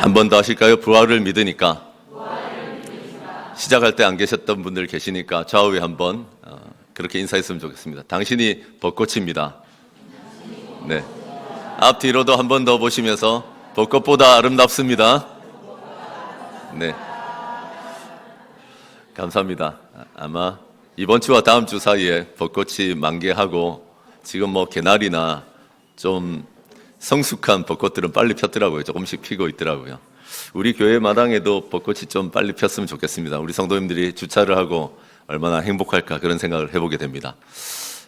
한 번 더 하실까요? 부활을 믿으니까. 시작할 때 안 계셨던 분들 계시니까 좌우에 한번 그렇게 인사했으면 좋겠습니다. 당신이 벚꽃입니다. 네. 앞뒤로도 한 번 더 보시면서 벚꽃보다 아름답습니다. 네. 감사합니다. 아마 이번 주와 다음 주 사이에 벚꽃이 만개하고 지금 개나리나 좀 성숙한 벚꽃들은 빨리 폈더라고요. 조금씩 피고 있더라고요. 우리 교회 마당에도 벚꽃이 좀 빨리 폈으면 좋겠습니다. 우리 성도님들이 주차를 하고 얼마나 행복할까 그런 생각을 해보게 됩니다.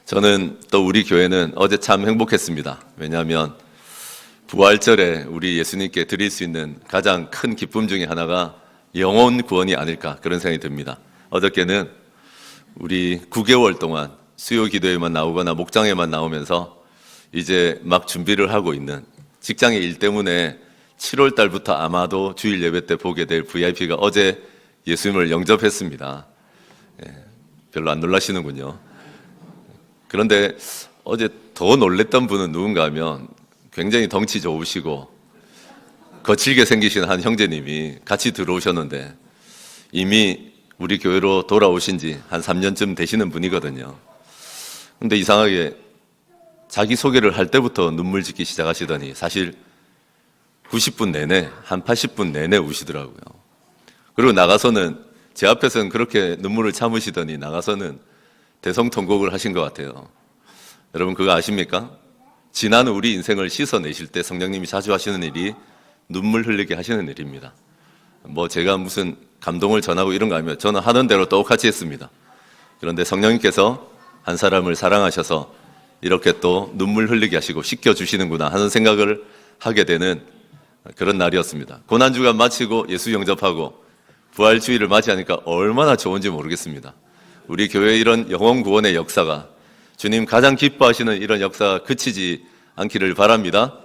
저는 또 우리 교회는 어제 참 행복했습니다. 왜냐하면 부활절에 우리 예수님께 드릴 수 있는 가장 큰 기쁨 중에 하나가 영혼 구원이 아닐까 그런 생각이 듭니다. 어저께는 우리 9개월 동안 수요 기도에만 나오거나 목장에만 나오면서 이제 막 준비를 하고 있는 직장의 일 때문에 7월 달부터 아마도 주일 예배 때 보게 될 VIP가 어제 예수님을 영접했습니다. 별로 안 놀라시는군요. 그런데 어제 더 놀랬던 분은 누군가 하면 굉장히 덩치 좋으시고 거칠게 생기신 한 형제님이 같이 들어오셨는데 이미 우리 교회로 돌아오신 지 한 3년쯤 되시는 분이거든요. 근데 이상하게 자기소개를 할 때부터 눈물 짓기 시작하시더니 사실 90분 내내, 한 80분 내내 우시더라고요. 그리고 나가서는 제 앞에서는 그렇게 눈물을 참으시더니 나가서는 대성통곡을 하신 것 같아요. 여러분 그거 아십니까? 지난 우리 인생을 씻어내실 때 성령님이 자주 하시는 일이 눈물 흘리게 하시는 일입니다. 제가 무슨 감동을 전하고 이런 거 아니면 저는 하는 대로 똑같이 했습니다. 그런데 성령님께서 한 사람을 사랑하셔서 이렇게 또 눈물 흘리게 하시고 씻겨주시는구나 하는 생각을 하게 되는 그런 날이었습니다. 고난주간 마치고 예수 영접하고 부활주의를 맞이하니까 얼마나 좋은지 모르겠습니다. 우리 교회의 이런 영혼 구원의 역사가 주님 가장 기뻐하시는 이런 역사가 그치지 않기를 바랍니다.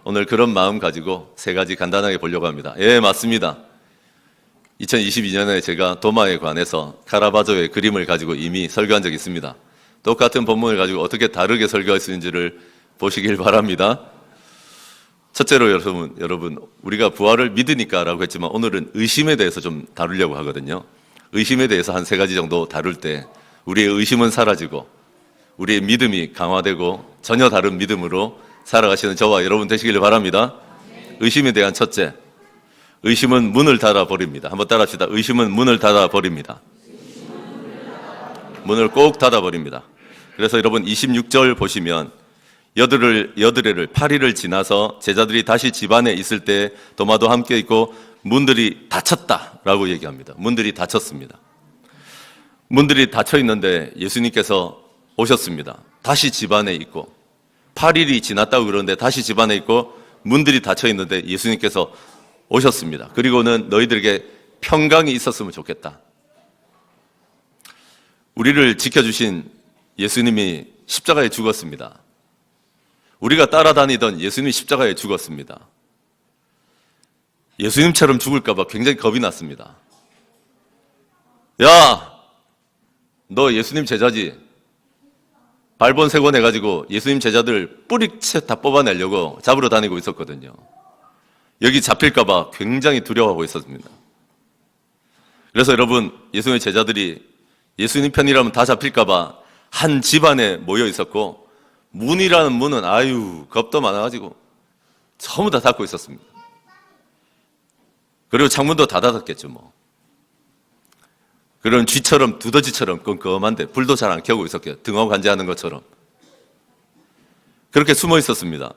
오늘 그런 마음 가지고 세 가지 간단하게 보려고 합니다. 예, 맞습니다. 2022년에 제가 도마에 관해서 카라바조의 그림을 가지고 이미 설교한 적이 있습니다. 똑같은 본문을 가지고 어떻게 다르게 설교할 수 있는지를 보시길 바랍니다. 첫째로 여러분 우리가 부활을 믿으니까 라고 했지만 오늘은 의심에 대해서 좀 다루려고 하거든요. 의심에 대해서 한 세 가지 정도 다룰 때 우리의 의심은 사라지고 우리의 믿음이 강화되고 전혀 다른 믿음으로 살아가시는 저와 여러분 되시길 바랍니다. 의심에 대한 첫째, 의심은 문을 닫아버립니다. 한번 따라합시다. 의심은 문을 닫아버립니다. 문을 꼭 닫아버립니다. 그래서 여러분 26절 보시면 여드레를 8일을 지나서 제자들이 다시 집안에 있을 때 도마도 함께 있고 문들이 닫혔다라고 얘기합니다. 문들이 닫혔습니다. 문들이 닫혀 있는데 예수님께서 오셨습니다. 다시 집안에 있고 8일이 지났다고 그러는데 다시 집안에 있고 문들이 닫혀 있는데 예수님께서 오셨습니다. 그리고는 너희들에게 평강이 있었으면 좋겠다. 우리를 지켜주신 예수님이 십자가에 죽었습니다. 우리가 따라다니던 예수님이 십자가에 죽었습니다. 예수님처럼 죽을까 봐 굉장히 겁이 났습니다. 야, 너 예수님 제자지? 발본색원 해가지고 예수님 제자들 뿌리채 다 뽑아내려고 잡으러 다니고 있었거든요. 여기 잡힐까 봐 굉장히 두려워하고 있었습니다. 그래서 여러분 예수님의 제자들이 예수님 편이라면 다 잡힐까 봐 한 집안에 모여 있었고 문이라는 문은 겁도 많아가지고 전부 다 닫고 있었습니다. 그리고 창문도 다 닫았겠죠 그런 쥐처럼 두더지처럼 껌껌한데 불도 잘 안 켜고 있었겠죠. 등하고 관제하는 것처럼 그렇게 숨어 있었습니다.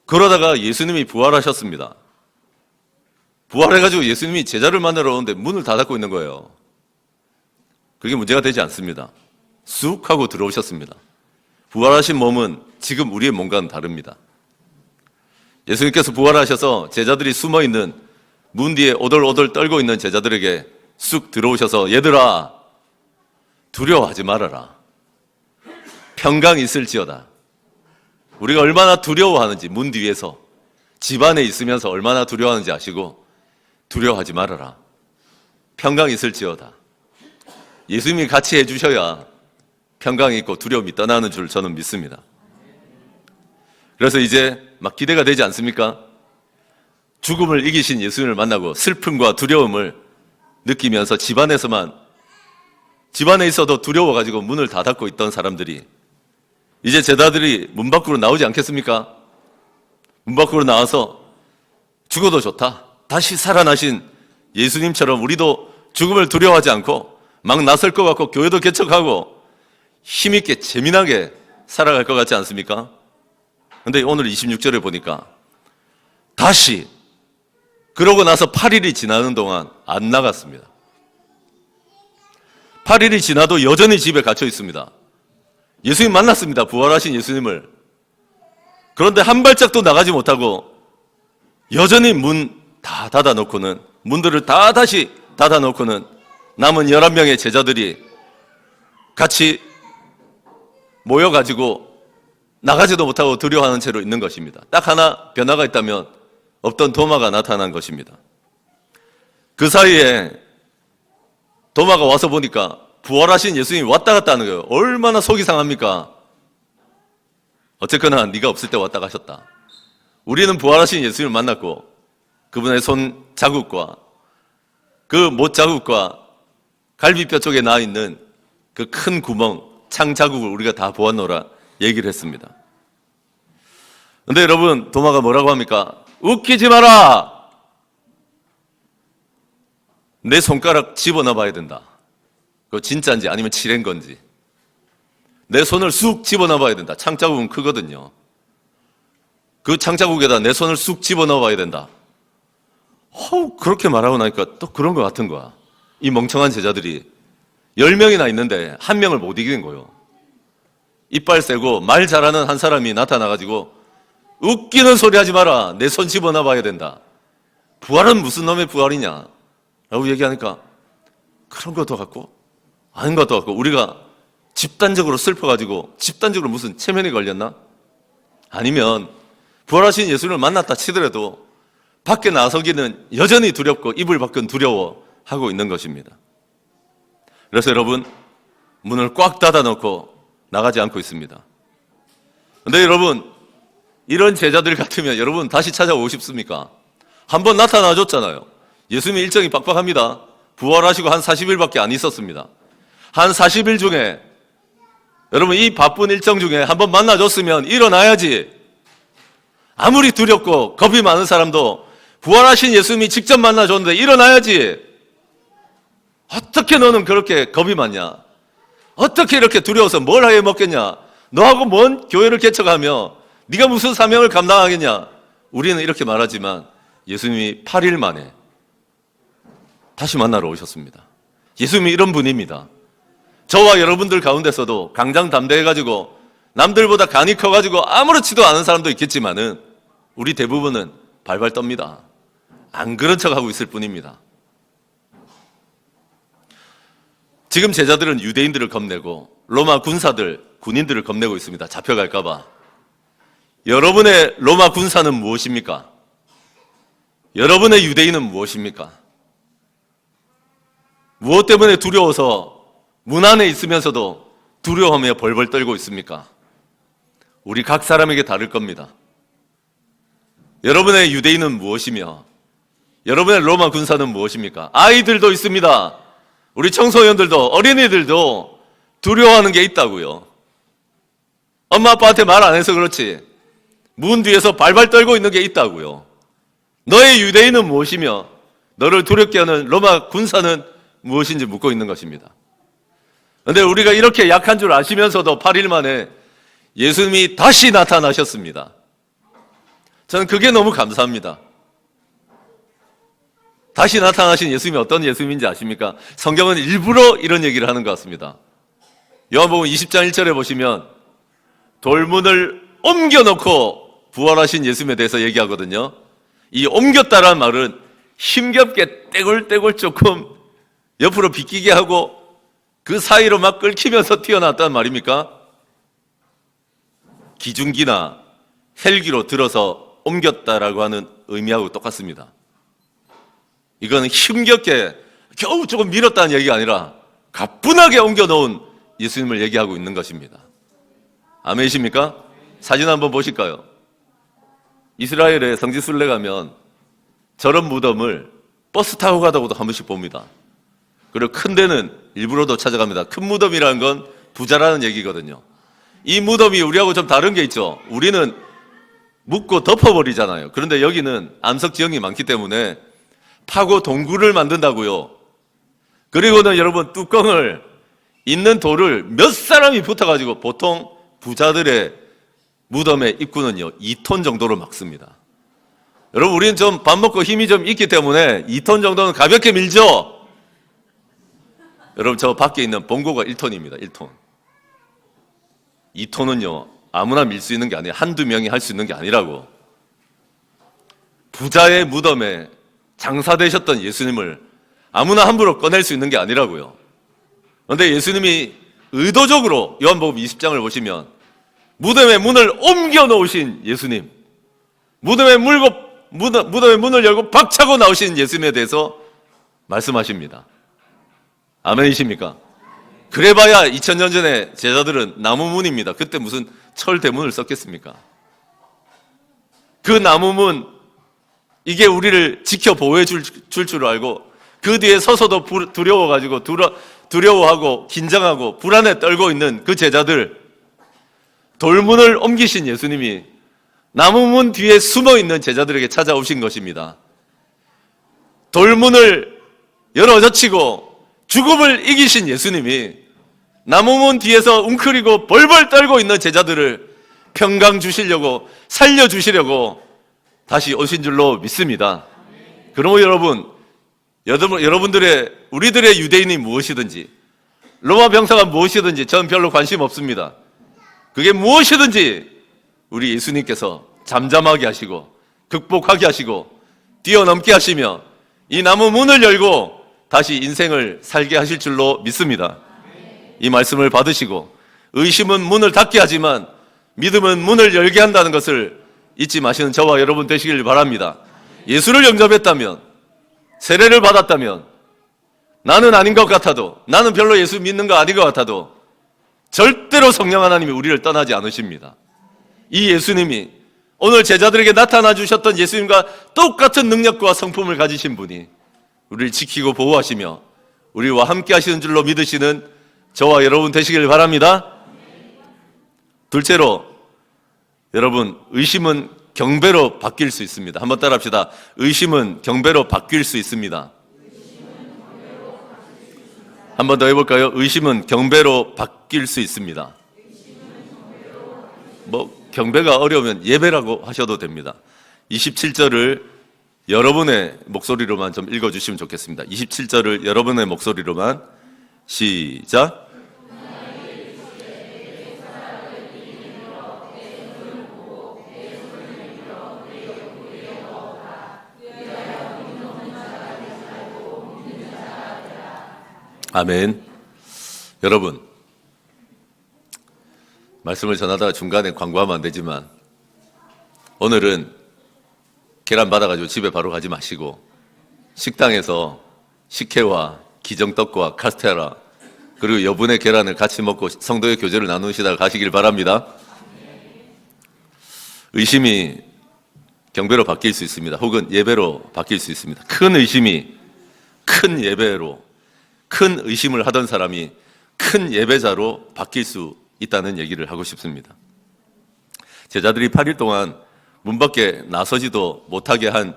그러다가 예수님이 부활하셨습니다. 부활해가지고 예수님이 제자를 만나러 오는데 문을 다 닫고 있는 거예요. 그게 문제가 되지 않습니다. 쑥 하고 들어오셨습니다. 부활하신 몸은 지금 우리의 몸과는 다릅니다. 예수님께서 부활하셔서 제자들이 숨어있는 문 뒤에 오돌오돌 떨고 있는 제자들에게 쑥 들어오셔서 얘들아 두려워하지 말아라. 평강이 있을지어다. 우리가 얼마나 두려워하는지 문 뒤에서 집안에 있으면서 얼마나 두려워하는지 아시고 두려워하지 말아라. 평강이 있을지어다. 예수님이 같이 해주셔야 평강이 있고 두려움이 떠나는 줄 저는 믿습니다. 그래서 이제 막 기대가 되지 않습니까? 죽음을 이기신 예수님을 만나고 슬픔과 두려움을 느끼면서 집안에 있어도 두려워가지고 문을 다 닫고 있던 사람들이 이제 제자들이 문 밖으로 나오지 않겠습니까? 문 밖으로 나와서 죽어도 좋다, 다시 살아나신 예수님처럼 우리도 죽음을 두려워하지 않고 막 나설 것 같고 교회도 개척하고 힘있게 재미나게 살아갈 것 같지 않습니까? 근데 오늘 26절에 보니까 다시 그러고 나서 8일이 지나는 동안 안 나갔습니다. 8일이 지나도 여전히 집에 갇혀 있습니다. 예수님 만났습니다. 부활하신 예수님을. 그런데 한 발짝도 나가지 못하고 여전히 문 다 닫아놓고는, 문들을 다 다시 닫아놓고는 남은 11명의 제자들이 같이 모여가지고 나가지도 못하고 두려워하는 채로 있는 것입니다. 딱 하나 변화가 있다면 없던 도마가 나타난 것입니다. 그 사이에 도마가 와서 보니까 부활하신 예수님이 왔다 갔다 하는 거예요. 얼마나 속이 상합니까? 어쨌거나 네가 없을 때 왔다 가셨다. 우리는 부활하신 예수님을 만났고 그분의 손 자국과 그 못 자국과 갈비뼈 쪽에 나 있는 그 큰 구멍, 창 자국을 우리가 다 보았노라 얘기를 했습니다. 근데 여러분, 도마가 뭐라고 합니까? 웃기지 마라! 내 손가락 집어넣어 봐야 된다. 그거 진짜인지 아니면 칠한 건지. 내 손을 쑥 집어넣어 봐야 된다. 창 자국은 크거든요. 그 창 자국에다 내 손을 쑥 집어넣어 봐야 된다. 그렇게 말하고 나니까 또 그런 것 같은 거야. 이 멍청한 제자들이 10명이나 있는데 한 명을 못 이기는 거예요. 이빨 세고 말 잘하는 한 사람이 나타나가지고 웃기는 소리 하지 마라, 내 손 집어넣어 봐야 된다. 부활은 무슨 놈의 부활이냐 라고 얘기하니까 그런 것도 같고 아닌 것도 같고, 우리가 집단적으로 슬퍼가지고 집단적으로 무슨 체면이 걸렸나? 아니면 부활하신 예수님을 만났다 치더라도 밖에 나서기는 여전히 두렵고 이불 밖은 두려워하고 있는 것입니다. 그래서 여러분, 문을 꽉 닫아놓고 나가지 않고 있습니다. 근데 여러분, 이런 제자들 같으면 여러분 다시 찾아오고 싶습니까? 한번 나타나줬잖아요. 예수님의 일정이 빡빡합니다. 부활하시고 한 40일밖에 안 있었습니다. 한 40일 중에 여러분, 이 바쁜 일정 중에 한번 만나줬으면 일어나야지. 아무리 두렵고 겁이 많은 사람도 부활하신 예수님이 직접 만나줬는데 일어나야지. 어떻게 너는 그렇게 겁이 많냐? 어떻게 이렇게 두려워서 뭘 해 먹겠냐? 너하고 뭔 교회를 개척하며 네가 무슨 사명을 감당하겠냐? 우리는 이렇게 말하지만 예수님이 8일 만에 다시 만나러 오셨습니다. 예수님이 이런 분입니다. 저와 여러분들 가운데서도 강장 담대해가지고 남들보다 간이 커가지고 아무렇지도 않은 사람도 있겠지만은 우리 대부분은 발발 떱니다. 안 그런 척하고 있을 뿐입니다. 지금 제자들은 유대인들을 겁내고 로마 군인들을 겁내고 있습니다. 잡혀갈까봐. 여러분의 로마 군사는 무엇입니까? 여러분의 유대인은 무엇입니까? 무엇 때문에 두려워서 문 안에 있으면서도 두려워하며 벌벌 떨고 있습니까? 우리 각 사람에게 다를 겁니다. 여러분의 유대인은 무엇이며 여러분의 로마 군사는 무엇입니까? 아이들도 있습니다. 우리 청소년들도, 어린이들도 두려워하는 게 있다고요. 엄마 아빠한테 말 안 해서 그렇지 문 뒤에서 발발 떨고 있는 게 있다고요. 너의 유대인은 무엇이며 너를 두렵게 하는 로마 군사는 무엇인지 묻고 있는 것입니다. 그런데 우리가 이렇게 약한 줄 아시면서도 8일 만에 예수님이 다시 나타나셨습니다. 저는 그게 너무 감사합니다. 다시 나타나신 예수님이 어떤 예수님인지 아십니까? 성경은 일부러 이런 얘기를 하는 것 같습니다. 요한복음 20장 1절에 보시면 돌문을 옮겨놓고 부활하신 예수님에 대해서 얘기하거든요. 이 옮겼다라는 말은 힘겹게 떼굴떼굴 조금 옆으로 비끼게 하고 그 사이로 막 끓이면서 튀어나왔다는 말입니까? 기중기나 헬기로 들어서 옮겼다라고 하는 의미하고 똑같습니다. 이건 힘겹게 겨우 조금 밀었다는 얘기가 아니라 가뿐하게 옮겨놓은 예수님을 얘기하고 있는 것입니다. 아멘이십니까? 사진 한번 보실까요? 이스라엘에 성지순례 가면 저런 무덤을 버스 타고 가다고도 한 번씩 봅니다. 그리고 큰 데는 일부러도 찾아갑니다. 큰 무덤이라는 건 부자라는 얘기거든요. 이 무덤이 우리하고 좀 다른 게 있죠. 우리는 묻고 덮어버리잖아요. 그런데 여기는 암석 지형이 많기 때문에 파고 동굴을 만든다고요. 그리고는 여러분 뚜껑을 있는 돌을 몇 사람이 붙어가지고 보통 부자들의 무덤의 입구는요 2톤 정도로 막습니다. 여러분 우리는 좀 밥 먹고 힘이 좀 있기 때문에 2톤 정도는 가볍게 밀죠. 여러분 저 밖에 있는 봉고가 1톤입니다. 1톤. 2톤은요 아무나 밀 수 있는 게 아니에요. 한두 명이 할 수 있는 게 아니라고. 부자의 무덤에 장사되셨던 예수님을 아무나 함부로 꺼낼 수 있는 게 아니라고요. 그런데 예수님이 의도적으로 요한복음 20장을 보시면 무덤의 문을 옮겨 놓으신 예수님, 무덤의 문을 열고 박차고 나오신 예수님에 대해서 말씀하십니다. 아멘이십니까? 그래봐야 2000년 전에 제자들은 나무문입니다. 그때 무슨 철대문을 썼겠습니까? 그 나무문, 이게 우리를 지켜 보호해 줄 알고 그 뒤에 서서도 두려워가지고 두려워하고 긴장하고 불안에 떨고 있는 그 제자들, 돌문을 옮기신 예수님이 나무문 뒤에 숨어있는 제자들에게 찾아오신 것입니다. 돌문을 열어젖히고 죽음을 이기신 예수님이 나무문 뒤에서 웅크리고 벌벌 떨고 있는 제자들을 평강 주시려고 살려주시려고 다시 오신 줄로 믿습니다. 그러므로 여러분들의 우리들의 유대인이 무엇이든지 로마 병사가 무엇이든지 저는 별로 관심 없습니다. 그게 무엇이든지 우리 예수님께서 잠잠하게 하시고 극복하게 하시고 뛰어넘게 하시며 이 나무 문을 열고 다시 인생을 살게 하실 줄로 믿습니다. 이 말씀을 받으시고 의심은 문을 닫게 하지만 믿음은 문을 열게 한다는 것을 잊지 마시는 저와 여러분 되시길 바랍니다. 예수를 영접했다면, 세례를 받았다면, 나는 아닌 것 같아도, 나는 별로 예수 믿는 거 아닌 것 같아도 절대로 성령 하나님이 우리를 떠나지 않으십니다. 이 예수님이 오늘 제자들에게 나타나 주셨던 예수님과 똑같은 능력과 성품을 가지신 분이 우리를 지키고 보호하시며 우리와 함께 하시는 줄로 믿으시는 저와 여러분 되시길 바랍니다. 둘째로, 여러분, 의심은 경배로 바뀔 수 있습니다. 한번 따라 합시다. 의심은 경배로 바뀔 수 있습니다. 한번 더 해볼까요? 의심은 경배로 바뀔 수 있습니다. 경배가 어려우면 예배라고 하셔도 됩니다. 27절을 여러분의 목소리로만 좀 읽어주시면 좋겠습니다. 27절을 여러분의 목소리로만 시작. 아멘. 여러분, 말씀을 전하다가 중간에 광고하면 안 되지만 오늘은 계란 받아가지고 집에 바로 가지 마시고 식당에서 식혜와 기정떡과 카스테라 그리고 여분의 계란을 같이 먹고 성도의 교제를 나누시다가 가시길 바랍니다. 의심이 경배로 바뀔 수 있습니다. 혹은 예배로 바뀔 수 있습니다. 큰 의심이 큰 예배로, 큰 의심을 하던 사람이 큰 예배자로 바뀔 수 있다는 얘기를 하고 싶습니다. 제자들이 8일 동안 문 밖에 나서지도 못하게 한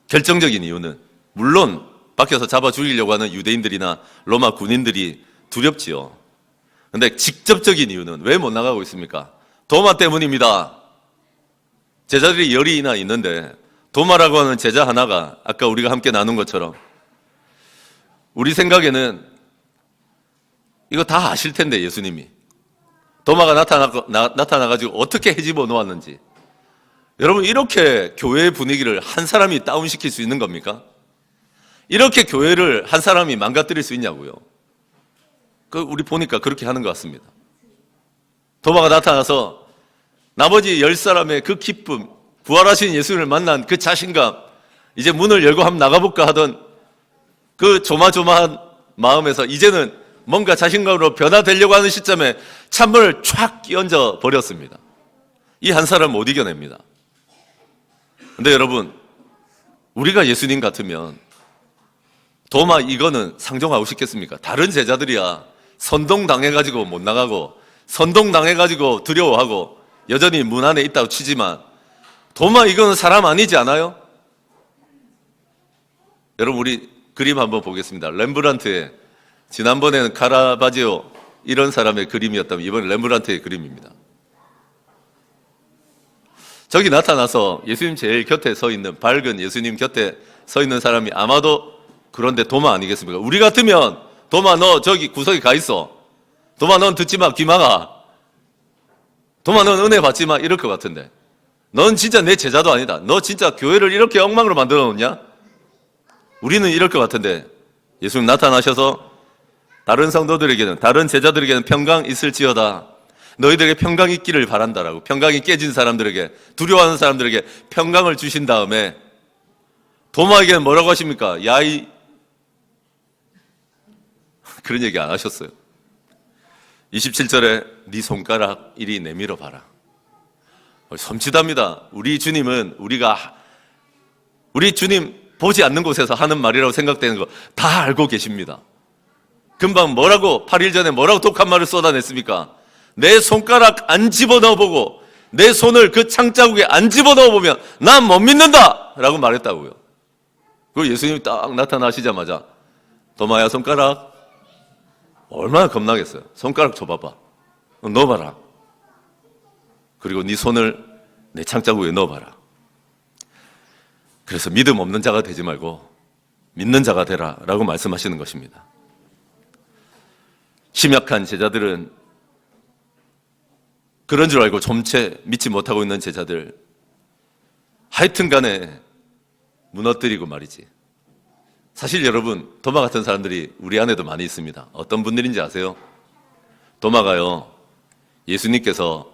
결정적인 이유는 물론 밖에서 잡아 죽이려고 하는 유대인들이나 로마 군인들이 두렵지요. 그런데 직접적인 이유는 왜 못 나가고 있습니까? 도마 때문입니다. 제자들이 열이나 있는데 도마라고 하는 제자 하나가 아까 우리가 함께 나눈 것처럼 우리 생각에는 이거 다 아실 텐데 예수님이 도마가 나타나가지고 어떻게 헤집어 놓았는지. 여러분, 이렇게 교회의 분위기를 한 사람이 다운시킬 수 있는 겁니까? 이렇게 교회를 한 사람이 망가뜨릴 수 있냐고요. 우리 보니까 그렇게 하는 것 같습니다. 도마가 나타나서 나머지 10사람의 그 기쁨, 부활하신 예수님을 만난 그 자신감, 이제 문을 열고 한번 나가볼까 하던 그 조마조마한 마음에서 이제는 뭔가 자신감으로 변화되려고 하는 시점에 찬물을 촥 끼얹어 버렸습니다. 이 한 사람 못 이겨냅니다. 근데 여러분, 우리가 예수님 같으면 도마 이거는 상종하고 싶겠습니까? 다른 제자들이야 선동당해가지고 못 나가고 선동당해가지고 두려워하고 여전히 문 안에 있다고 치지만 도마 이거는 사람 아니지 않아요? 여러분 우리 그림 한번 보겠습니다. 렘브란트의 지난번에는 카라바지오 이런 사람의 그림이었다면 이번엔 렘브란트의 그림입니다. 저기 나타나서 예수님 제일 곁에 서 있는 밝은 예수님 곁에 서 있는 사람이 아마도 그런데 도마 아니겠습니까? 우리 같으면 도마 너 저기 구석에 가 있어. 도마 넌 듣지 마, 귀 막아. 도마 넌 은혜 받지 마 이럴 것 같은데 넌 진짜 내 제자도 아니다. 너 진짜 교회를 이렇게 엉망으로 만들어 놓냐? 우리는 이럴 것 같은데 예수님 나타나셔서 다른 성도들에게는 다른 제자들에게는 평강 있을지어다. 너희들에게 평강 있기를 바란다라고 평강이 깨진 사람들에게 두려워하는 사람들에게 평강을 주신 다음에 도마에게는 뭐라고 하십니까? 야이 그런 얘기 안 하셨어요. 27절에 네 손가락 이리 내밀어 봐라. 섬찟합니다. 우리 주님은 우리 주님 보지 않는 곳에서 하는 말이라고 생각되는 거 다 알고 계십니다. 금방 뭐라고 8일 전에 뭐라고 독한 말을 쏟아냈습니까? 내 손가락 안 집어넣어 보고 내 손을 그 창자국에 안 집어넣어 보면 난 못 믿는다 라고 말했다고요. 그리고 예수님이 딱 나타나시자마자 도마야 손가락 얼마나 겁나겠어요. 손가락 줘봐봐. 넣어봐라. 그리고 네 손을 내 창자국에 넣어봐라. 그래서 믿음 없는 자가 되지 말고 믿는 자가 되라 라고 말씀하시는 것입니다. 심약한 제자들은 그런 줄 알고 좀채 믿지 못하고 있는 제자들 하여튼 간에 무너뜨리고 말이지. 사실 여러분 도마 같은 사람들이 우리 안에도 많이 있습니다. 어떤 분들인지 아세요? 도마가요 예수님께서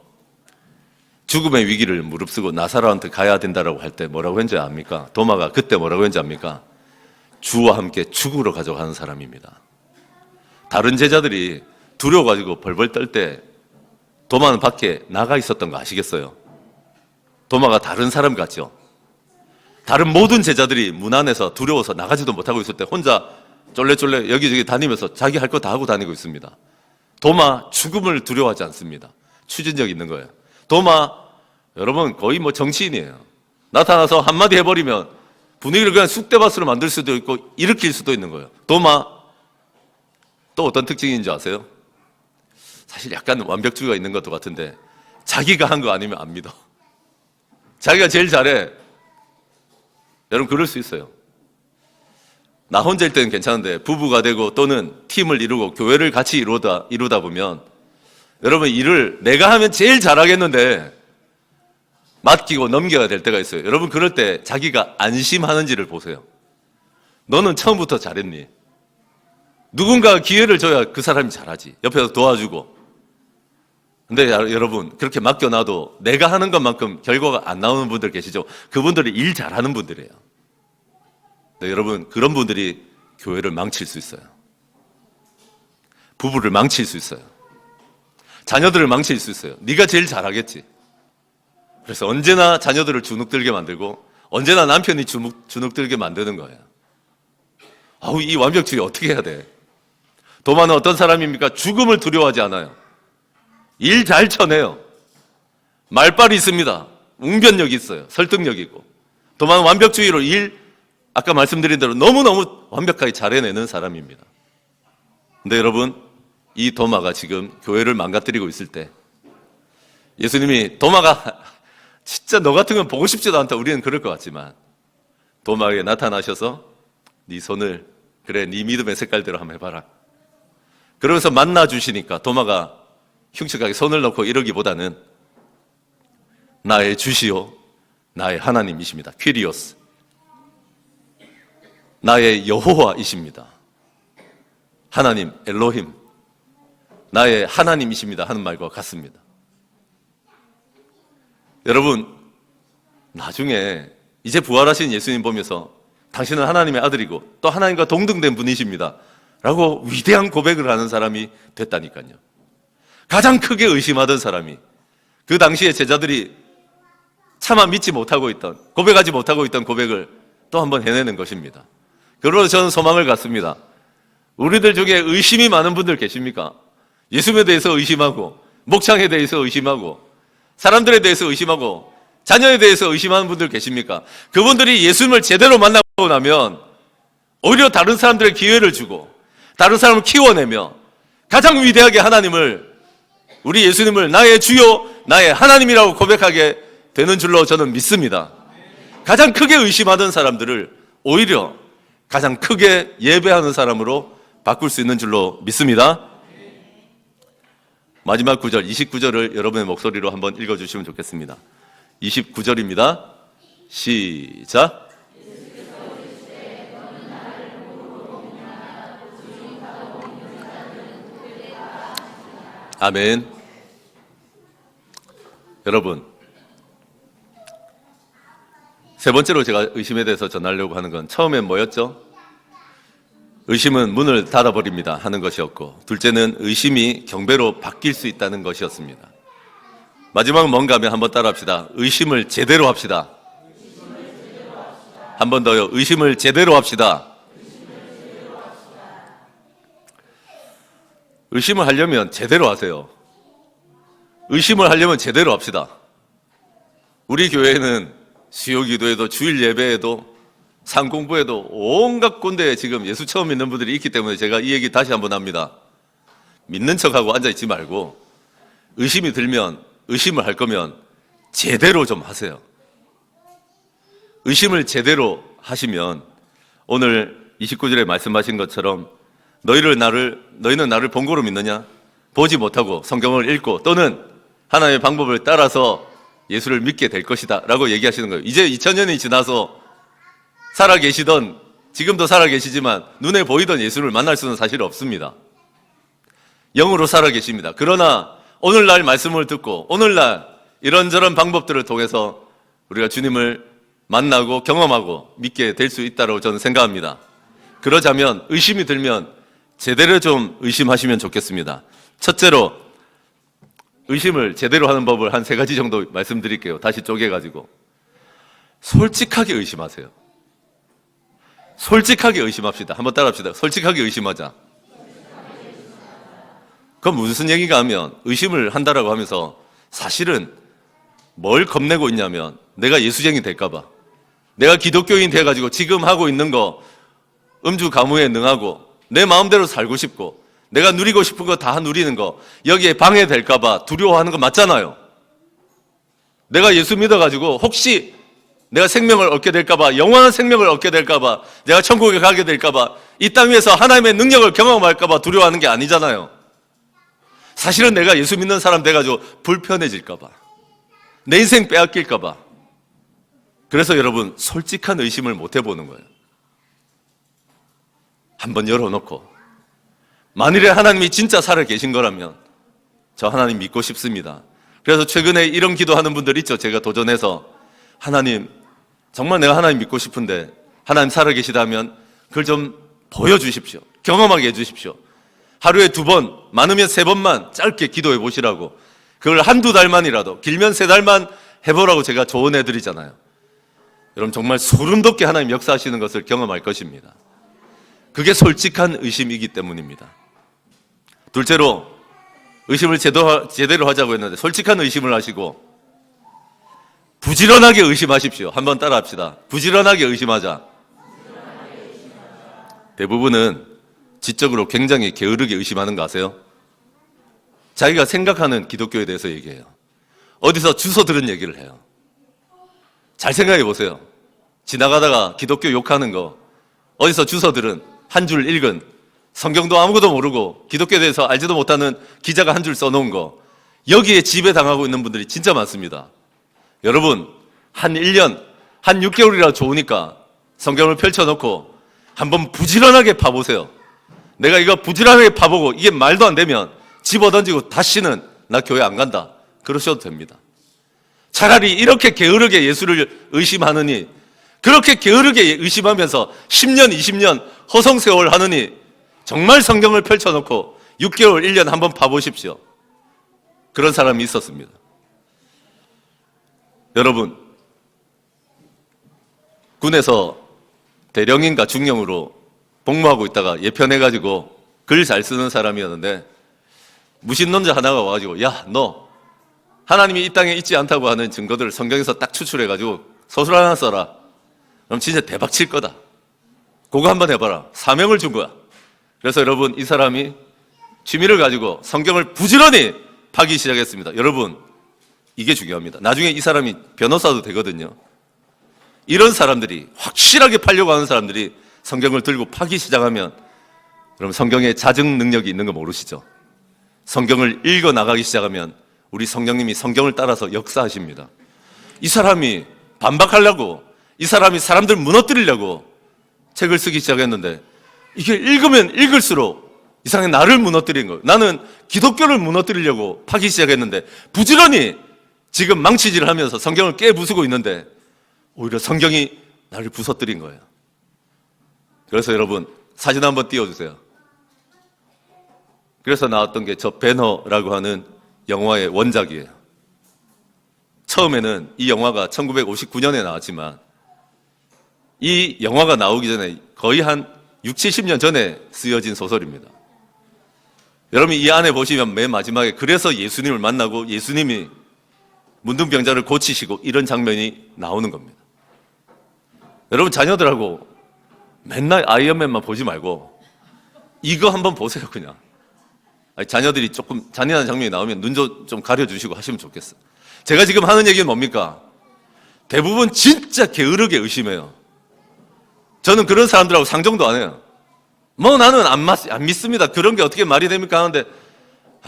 죽음의 위기를 무릅쓰고 나사로한테 가야 된다라고 할 때 뭐라고 했는지 압니까? 도마가 그때 뭐라고 했는지 압니까? 주와 함께 죽으러 가져가는 사람입니다. 다른 제자들이 두려워가지고 벌벌 떨 때 도마는 밖에 나가 있었던 거 아시겠어요? 도마가 다른 사람 같죠? 다른 모든 제자들이 문 안에서 두려워서 나가지도 못하고 있을 때 혼자 쫄래쫄래 여기저기 다니면서 자기 할 거 다 하고 다니고 있습니다. 도마 죽음을 두려워하지 않습니다. 추진력 있는 거예요. 도마 여러분 거의 뭐 정치인이에요. 나타나서 한마디 해버리면 분위기를 그냥 쑥대밭으로 만들 수도 있고 일으킬 수도 있는 거예요. 도마 또 어떤 특징인지 아세요? 사실 약간 완벽주의가 있는 것도 같은데 자기가 한 거 아니면 안 믿어. 자기가 제일 잘해. 여러분 그럴 수 있어요. 나 혼자일 때는 괜찮은데 부부가 되고 또는 팀을 이루고 교회를 같이 이루다 보면 여러분 일을 내가 하면 제일 잘하겠는데 맡기고 넘겨야 될 때가 있어요. 여러분 그럴 때 자기가 안심하는지를 보세요. 너는 처음부터 잘했니? 누군가 기회를 줘야 그 사람이 잘하지. 옆에서 도와주고. 근데 여러분 그렇게 맡겨놔도 내가 하는 것만큼 결과가 안 나오는 분들 계시죠? 그분들이 일 잘하는 분들이에요. 근데 여러분 그런 분들이 교회를 망칠 수 있어요. 부부를 망칠 수 있어요. 자녀들을 망칠 수 있어요. 네가 제일 잘하겠지. 그래서 언제나 자녀들을 주눅들게 만들고 언제나 남편이 주눅들게 만드는 거예요. 아우 이 완벽주의 어떻게 해야 돼? 도마는 어떤 사람입니까? 죽음을 두려워하지 않아요. 일 잘 쳐내요. 말빨이 있습니다. 웅변력이 있어요. 설득력이 있고. 도마는 완벽주의로 아까 말씀드린 대로 너무너무 완벽하게 잘 해내는 사람입니다. 근데 여러분 이 도마가 지금 교회를 망가뜨리고 있을 때 예수님이 도마가 진짜 너 같은 건 보고 싶지도 않다. 우리는 그럴 것 같지만 도마에게 나타나셔서 네 손을 그래 네 믿음의 색깔대로 한번 해봐라. 그러면서 만나주시니까 도마가 흉측하게 손을 넣고 이러기보다는 나의 주시오 나의 하나님이십니다. 퀴리오스 나의 여호와이십니다. 하나님 엘로힘 나의 하나님이십니다 하는 말과 같습니다. 여러분 나중에 이제 부활하신 예수님 보면서 당신은 하나님의 아들이고 또 하나님과 동등된 분이십니다 라고 위대한 고백을 하는 사람이 됐다니까요. 가장 크게 의심하던 사람이 그 당시에 제자들이 차마 믿지 못하고 있던 고백하지 못하고 있던 고백을 또 한번 해내는 것입니다. 그러므로 저는 소망을 갖습니다. 우리들 중에 의심이 많은 분들 계십니까? 예수님에 대해서 의심하고, 목창에 대해서 의심하고, 사람들에 대해서 의심하고, 자녀에 대해서 의심하는 분들 계십니까? 그분들이 예수님을 제대로 만나고 나면 오히려 다른 사람들의 기회를 주고 다른 사람을 키워내며 가장 위대하게 하나님을, 우리 예수님을 나의 주요 나의 하나님이라고 고백하게 되는 줄로 저는 믿습니다. 가장 크게 의심하던 사람들을 오히려 가장 크게 예배하는 사람으로 바꿀 수 있는 줄로 믿습니다. 마지막 구절 29절을 여러분의 목소리로 한번 읽어주시면 좋겠습니다. 29절입니다. 시작. 아멘. 여러분, 세 번째로 제가 의심에 대해서 전하려고 하는 건 처음엔 뭐였죠? 의심은 문을 닫아버립니다 하는 것이었고, 둘째는 의심이 경배로 바뀔 수 있다는 것이었습니다. 마지막은 뭔가 하면 한번 따라합시다. 의심을 제대로 합시다. 한 번 더요. 의심을 제대로 합시다. 의심을 하려면 제대로 하세요. 의심을 하려면 제대로 합시다. 우리 교회는 수요기도에도 주일 예배에도 상공부에도 온갖 군데에 지금 예수 처음 믿는 분들이 있기 때문에 제가 이 얘기 다시 한번 합니다. 믿는 척하고 앉아있지 말고 의심이 들면, 의심을 할 거면 제대로 좀 하세요. 의심을 제대로 하시면 오늘 29절에 말씀하신 것처럼 너희는 나를 본고로 믿느냐? 보지 못하고 성경을 읽고 또는 하나님의 방법을 따라서 예수를 믿게 될 것이다 라고 얘기하시는 거예요. 이제 2000년이 지나서 살아계시던, 지금도 살아계시지만 눈에 보이던 예수를 만날 수는 사실 없습니다. 영으로 살아계십니다. 그러나 오늘날 말씀을 듣고 오늘날 이런저런 방법들을 통해서 우리가 주님을 만나고 경험하고 믿게 될 수 있다고 저는 생각합니다. 그러자면 의심이 들면 제대로 좀 의심하시면 좋겠습니다. 첫째로 의심을 제대로 하는 법을 한 3가지 정도 말씀드릴게요. 다시 쪼개가지고. 솔직하게 의심하세요. 솔직하게 의심합시다. 한번 따라합시다. 솔직하게 의심하자. 그건 무슨 얘기가 하면 의심을 한다라고 하면서 사실은 뭘 겁내고 있냐면 내가 예수쟁이 될까봐, 내가 기독교인 돼가지고 지금 하고 있는 거 음주 가무에 능하고 내 마음대로 살고 싶고 내가 누리고 싶은 거 다 누리는 거 여기에 방해될까봐 두려워하는 거 맞잖아요. 내가 예수 믿어가지고 혹시 내가 생명을 얻게 될까봐, 영원한 생명을 얻게 될까봐, 내가 천국에 가게 될까봐, 이 땅 위에서 하나님의 능력을 경험할까봐 두려워하는 게 아니잖아요. 사실은 내가 예수 믿는 사람 돼가지고 불편해질까봐, 내 인생 빼앗길까봐. 그래서 여러분 솔직한 의심을 못 해보는 거예요. 한번 열어놓고 만일에 하나님이 진짜 살아계신 거라면 저 하나님 믿고 싶습니다. 그래서 최근에 이런 기도하는 분들 있죠. 제가 도전해서 하나님 정말 내가 하나님 믿고 싶은데 하나님 살아계시다면 그걸 좀 보여주십시오. 경험하게 해주십시오. 하루에 2번, 많으면 3번만 짧게 기도해 보시라고, 그걸 1-2달만이라도, 길면 3달만 해보라고 제가 조언해드리잖아요. 여러분 정말 소름 돋게 하나님 역사하시는 것을 경험할 것입니다. 그게 솔직한 의심이기 때문입니다. 둘째로 의심을 제대로 하자고 했는데 솔직한 의심을 하시고 부지런하게 의심하십시오. 한번 따라합시다. 부지런하게 의심하자. 대부분은 지적으로 굉장히 게으르게 의심하는 거 아세요? 자기가 생각하는 기독교에 대해서 얘기해요. 어디서 주워 들은 얘기를 해요. 잘 생각해 보세요. 지나가다가 기독교 욕하는 거 어디서 주워 들은, 한 줄 읽은, 성경도 아무것도 모르고 기독교에 대해서 알지도 못하는 기자가 한 줄 써놓은 거, 여기에 지배당하고 있는 분들이 진짜 많습니다. 여러분 한 1년, 한 6개월이라 좋으니까 성경을 펼쳐놓고 한번 부지런하게 파보세요. 내가 이거 부지런하게 파보고 이게 말도 안 되면 집어던지고 다시는 나 교회 안 간다 그러셔도 됩니다. 차라리 이렇게 게으르게 예수를 의심하느니, 그렇게 게으르게 의심하면서 10년, 20년 허송세월 하느니 정말 성경을 펼쳐놓고 6개월, 1년 한번 봐보십시오. 그런 사람이 있었습니다. 여러분, 군에서 대령인가 중령으로 복무하고 있다가 예편해가지고 글 잘 쓰는 사람이었는데 무신론자 하나가 와가지고 야, 너 하나님이 이 땅에 있지 않다고 하는 증거들을 성경에서 딱 추출해가지고 소설 하나 써라. 그럼 진짜 대박 칠 거다. 그거 한번 해봐라. 사명을 준 거야. 그래서 여러분, 이 사람이 취미를 가지고 성경을 부지런히 파기 시작했습니다. 여러분, 이게 중요합니다. 나중에 이 사람이 변호사도 되거든요. 이런 사람들이, 확실하게 팔려고 하는 사람들이 성경을 들고 파기 시작하면 여러분, 성경에 자증 능력이 있는 거 모르시죠? 성경을 읽어 나가기 시작하면 우리 성령님이 성경을 따라서 역사하십니다. 이 사람이 반박하려고, 이 사람이 사람들 무너뜨리려고 책을 쓰기 시작했는데 이게 읽으면 읽을수록 이상하게 나를 무너뜨린 거예요. 나는 기독교를 무너뜨리려고 파기 시작했는데 부지런히 지금 망치질을 하면서 성경을 깨부수고 있는데 오히려 성경이 나를 부서뜨린 거예요. 그래서 여러분, 사진 한번 띄워주세요. 그래서 나왔던 게 저 배너라고 하는 영화의 원작이에요. 처음에는 이 영화가 1959년에 나왔지만 이 영화가 나오기 전에 거의 한 60, 70년 전에 쓰여진 소설입니다. 여러분, 이 안에 보시면 맨 마지막에 그래서 예수님을 만나고 예수님이 문둥병자를 고치시고 이런 장면이 나오는 겁니다. 여러분, 자녀들하고 맨날 아이언맨만 보지 말고 이거 한번 보세요. 그냥 자녀들이 조금 잔인한 장면이 나오면 눈 좀 가려주시고 하시면 좋겠어요. 제가 지금 하는 얘기는 뭡니까? 대부분 진짜 게으르게 의심해요. 저는 그런 사람들하고 상종도 안 해요. 뭐 나는 안 믿습니다. 그런 게 어떻게 말이 됩니까? 하는데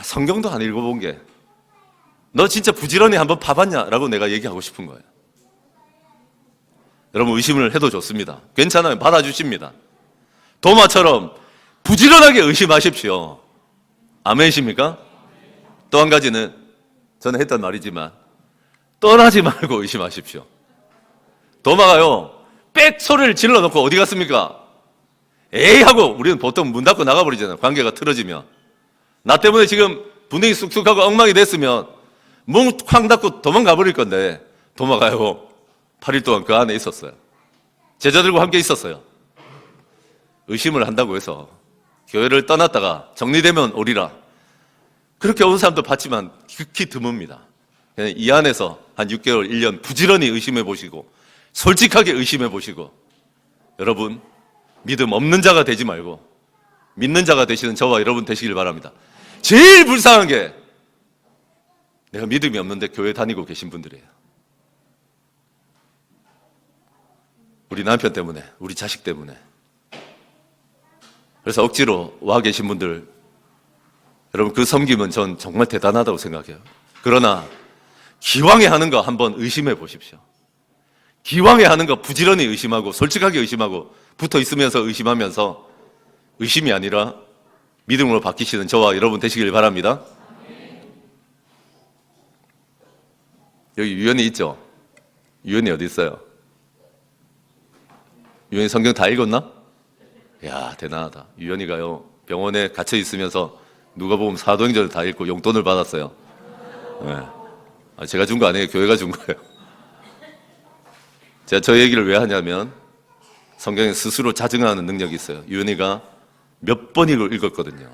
성경도 안 읽어본 게 너 진짜 부지런히 한번 봐봤냐라고 내가 얘기하고 싶은 거예요. 여러분, 의심을 해도 좋습니다. 괜찮아요. 받아주십니다. 도마처럼 부지런하게 의심하십시오. 아멘이십니까? 또 한 가지는 저는 했던 말이지만 떠나지 말고 의심하십시오. 도마가요, 빽 소리를 질러놓고 어디 갔습니까? 에이 하고 우리는 보통 문 닫고 나가버리잖아요. 관계가 틀어지면. 나 때문에 지금 분위기 쑥쑥하고 엉망이 됐으면 문 쾅 닫고 도망가 버릴 건데 도마가요 8일 동안 그 안에 있었어요. 제자들과 함께 있었어요. 의심을 한다고 해서 교회를 떠났다가 정리되면 오리라. 그렇게 온 사람도 봤지만 극히 드뭅니다. 그냥 이 안에서 한 6개월, 1년 부지런히 의심해 보시고 솔직하게 의심해 보시고 여러분, 믿음 없는 자가 되지 말고 믿는 자가 되시는 저와 여러분 되시길 바랍니다. 제일 불쌍한 게 내가 믿음이 없는데 교회 다니고 계신 분들이에요. 우리 남편 때문에, 우리 자식 때문에. 그래서 억지로 와 계신 분들, 여러분 그 섬김은 전 정말 대단하다고 생각해요. 그러나 기왕에 하는 거 한번 의심해 보십시오. 기왕에 하는 거 부지런히 의심하고 솔직하게 의심하고 붙어 있으면서 의심하면서 의심이 아니라 믿음으로 바뀌시는 저와 여러분 되시길 바랍니다. 여기 유연이 있죠? 유연이 어디 있어요? 유연이 성경 다 읽었나? 이야, 대단하다. 유연이가요, 병원에 갇혀 있으면서 누가 보면 사도행전을 다 읽고 용돈을 받았어요. 네. 제가 준 거 아니에요. 교회가 준 거예요. 제가 저 얘기를 왜 하냐면 성경에 스스로 자증하는 능력이 있어요. 유연이가 몇 번 읽었거든요.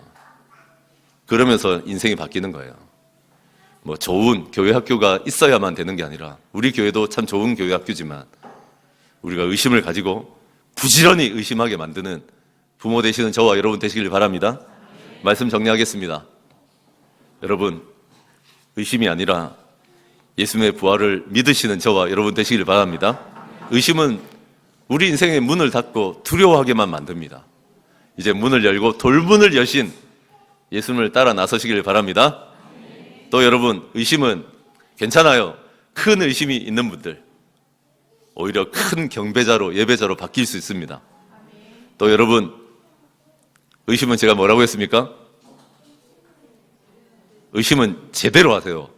그러면서 인생이 바뀌는 거예요. 뭐 좋은 교회 학교가 있어야만 되는 게 아니라 우리 교회도 참 좋은 교회 학교지만 우리가 의심을 가지고 부지런히 의심하게 만드는 부모 되시는 저와 여러분 되시길 바랍니다. 말씀 정리하겠습니다. 여러분, 의심이 아니라 예수님의 부활을 믿으시는 저와 여러분 되시길 바랍니다. 의심은 우리 인생의 문을 닫고 두려워하게만 만듭니다. 이제 문을 열고 돌문을 여신 예수님을 따라 나서시길 바랍니다. 또 여러분, 의심은 괜찮아요. 큰 의심이 있는 분들 오히려 큰 경배자로 예배자로 바뀔 수 있습니다. 또 여러분, 의심은 제가 뭐라고 했습니까? 의심은 제대로 하세요.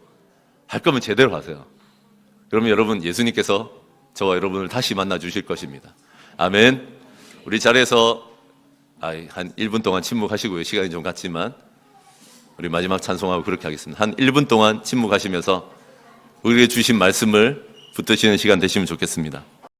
할 거면 제대로 하세요. 그러면 여러분, 예수님께서 저와 여러분을 다시 만나 주실 것입니다. 아멘. 우리 자리에서 한 1분 동안 침묵하시고요. 시간이 좀 갔지만 우리 마지막 찬송하고 그렇게 하겠습니다. 한 1분 동안 침묵하시면서 우리에게 주신 말씀을 붙드시는 시간 되시면 좋겠습니다.